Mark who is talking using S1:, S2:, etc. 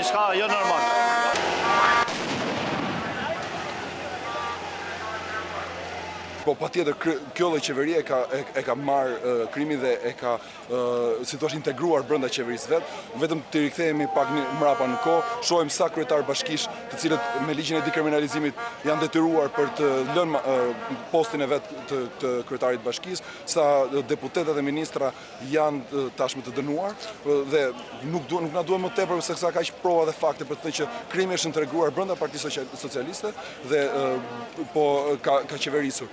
S1: diçka jo normal.
S2: Po patjetër kjo lloj qeverie e ka marrë krimin dhe e ka si thua integruar brenda qeverisë vet. Vetëm të rikthehemi pak mbrapa në kohë, shohim sa kryetar bashkish, të cilët me ligjin e dekriminalizimit janë detyruar për të lënë postin e vet të kryetarit bashkisë, sa deputetët dhe ministra janë tashmë të dënuar dhe nuk na duhet më tepër se sa kaq prova dhe fakte për të thënë që krimi është integruar brenda Partisë Socialiste dhe po ka qeverisur.